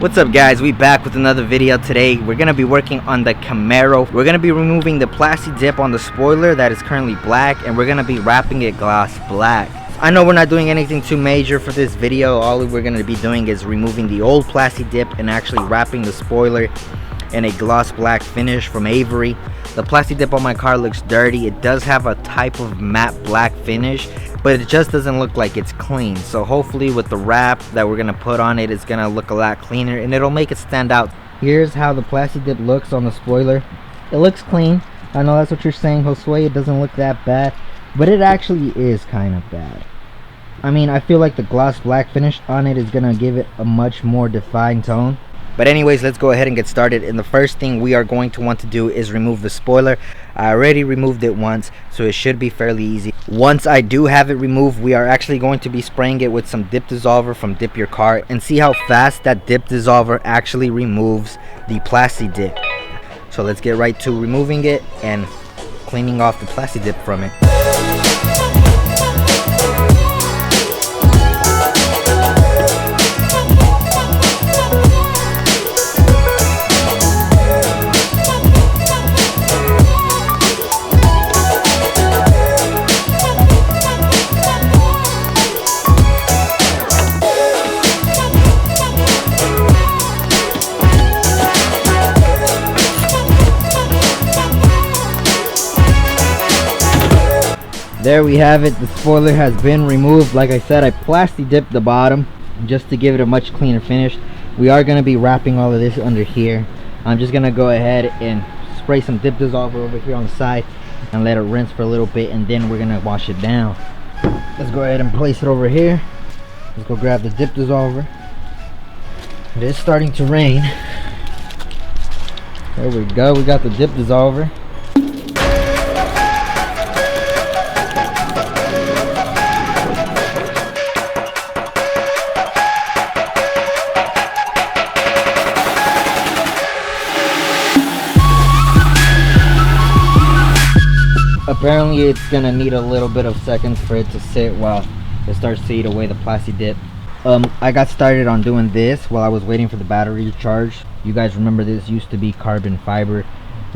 What's up guys, we back with another video. Today we're going to be working on the Camaro. We're going to be removing the plasti dip on the spoiler that is currently black, and we're going to be wrapping it gloss black. I know we're not doing anything too major for this video. All we're going to be doing is removing the old plasti dip and actually wrapping the spoiler in a gloss black finish from Avery. The plasti dip on my car looks dirty. It does have a type of matte black finish, but it just doesn't look like it's clean. So hopefully with the wrap that we're gonna put on it, it's gonna look a lot cleaner and it'll make it stand out. Here's how the plasti dip looks on the spoiler. It looks clean. I know that's what you're saying, Josue. It doesn't look that bad, but it actually is kind of bad. I mean, I feel like the gloss black finish on it is gonna give it a much more defined tone. But anyways, let's go ahead and get started. And the first thing we are going to want to do is remove the spoiler. I already removed it once, so it should be fairly easy. Once I do have it removed, we are actually going to be spraying it with some dip dissolver from Dip Your Car and see how fast that dip dissolver actually removes the plasti dip. So let's get right to removing it and cleaning off the plasti dip from it. There we have it. The spoiler has been removed. Like I said, I plasti dipped the bottom just to give it a much cleaner finish. We are going to be wrapping all of this under here. I'm just going to go ahead and spray some dip dissolver over here on the side and let it rinse for a little bit, and then we're going to wash it down. Let's go ahead and place it over here. Let's go grab the dip dissolver. It is starting to rain. There we go. We got the dip dissolver. Apparently it's gonna need a little bit of seconds for it to sit while it starts to eat away the plasti dip. I got started on doing this while I was waiting for the battery to charge. You guys remember this used to be carbon fiber.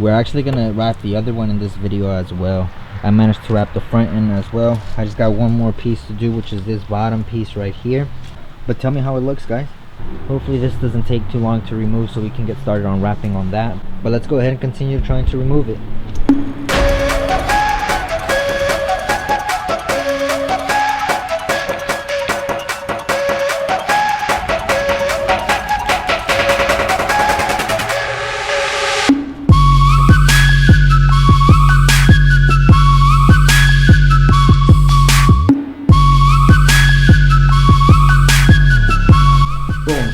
We're actually gonna wrap the other one in this video as well. I managed to wrap the front end as well. I just got one more piece to do, which is this bottom piece right here. But tell me how it looks, guys. Hopefully this doesn't take too long to remove so we can get started on wrapping on that. But let's go ahead and continue trying to remove it.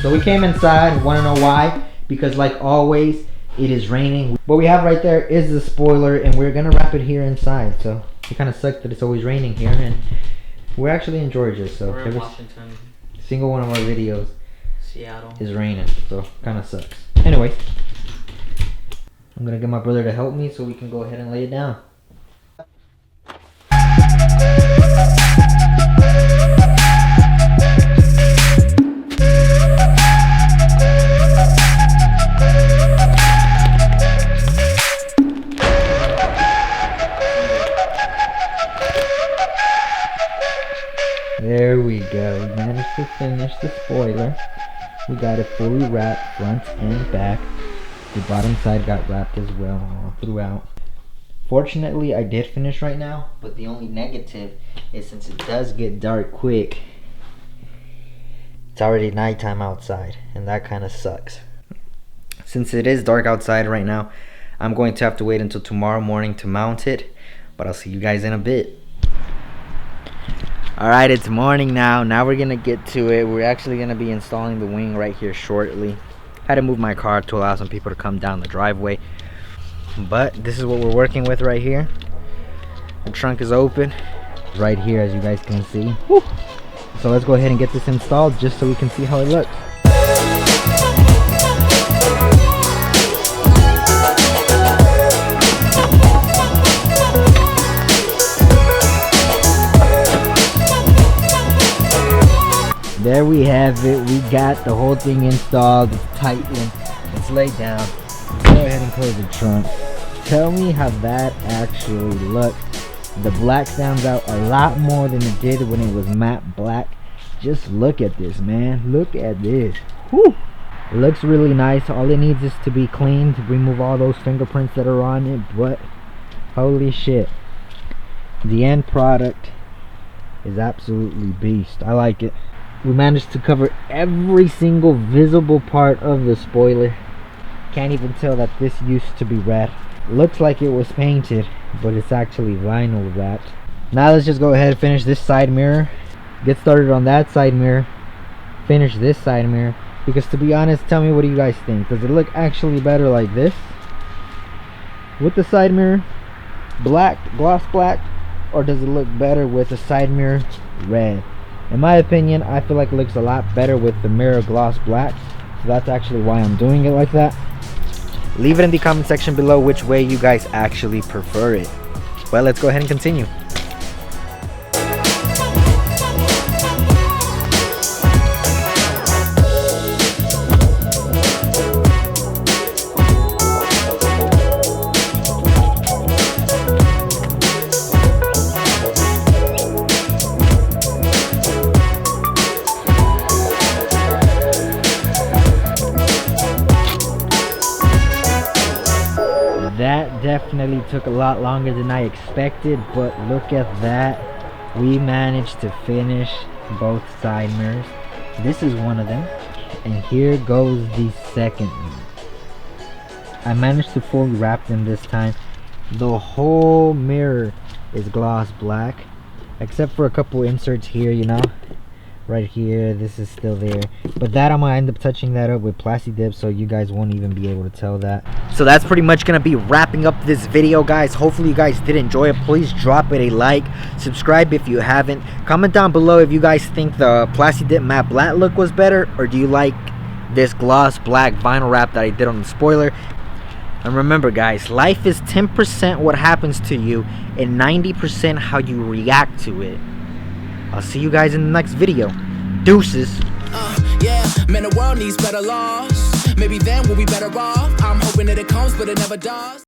So we came inside. Want to know why? Because like always, it is raining. What we have right there is the spoiler, and we're gonna wrap it here inside. So it kind of sucks that it's always raining here, and we're actually in Georgia, so we're in Washington. Single one of our videos Seattle is raining, so kind of sucks. Anyways, I'm gonna get my brother to help me so we can go ahead and lay it down. There we go. We managed to finish the spoiler. We got it fully wrapped front and back. The bottom side got wrapped as well all throughout. Fortunately, I did finish right now, but the only negative is since it does get dark quick, it's already nighttime outside, and that kind of sucks. Since it is dark outside right now, I'm going to have to wait until tomorrow morning to mount it, but I'll see you guys in a bit. Alright, it's morning now. Now we're gonna get to it. We're actually gonna be installing the wing right here shortly. Had to move my car to allow some people to come down the driveway, but this is what we're working with right here. The trunk is open right here, as you guys can see. Woo. So let's go ahead and get this installed just so we can see how it looks. There we have it. We got the whole thing installed. It's tightened. It's laid down. Go ahead and close the trunk. Tell me how that actually looks. The black stands out a lot more than it did when it was matte black. Just look at this, man. Look at this. Whew. It looks really nice. All it needs is to be cleaned, remove all those fingerprints that are on it, but holy shit, the end product is absolutely beast. I like it. We managed to cover every single visible part of the spoiler. Can't even tell that this used to be red. Looks like it was painted, but it's actually vinyl wrapped. Now let's just go ahead and finish this side mirror, get started on that side mirror, finish this side mirror. Because to be honest, tell me, what do you guys think? Does it look actually better like this with the side mirror black, gloss black, or does it look better with the side mirror red? In my opinion, I feel like it looks a lot better with the mirror gloss black, so that's actually why I'm doing it like that. Leave it in the comment section below which way you guys actually prefer it. Well, let's go ahead and continue. That definitely took a lot longer than I expected, but look at that. We managed to finish both side mirrors. This is one of them, and here goes the second mirror. I managed to fully wrap them this time. The whole mirror is gloss black, except for a couple inserts here, you know, right here. This is still there, but that I'm gonna end up touching that up with plasti dip, so you guys won't even be able to tell that. So that's pretty much gonna be wrapping up this video, guys. Hopefully you guys did enjoy it. Please drop it a like, subscribe if you haven't, comment down below if you guys think the plasti dip matte black look was better, or do you like this gloss black vinyl wrap that I did on the spoiler. And remember, guys, life is 10% what happens to you and 90% how you react to it. I'll see you guys in the next video. Deuces. Yeah, man, the world needs better laws. Maybe then we'll be better off. I'm hoping that it comes, but it never does.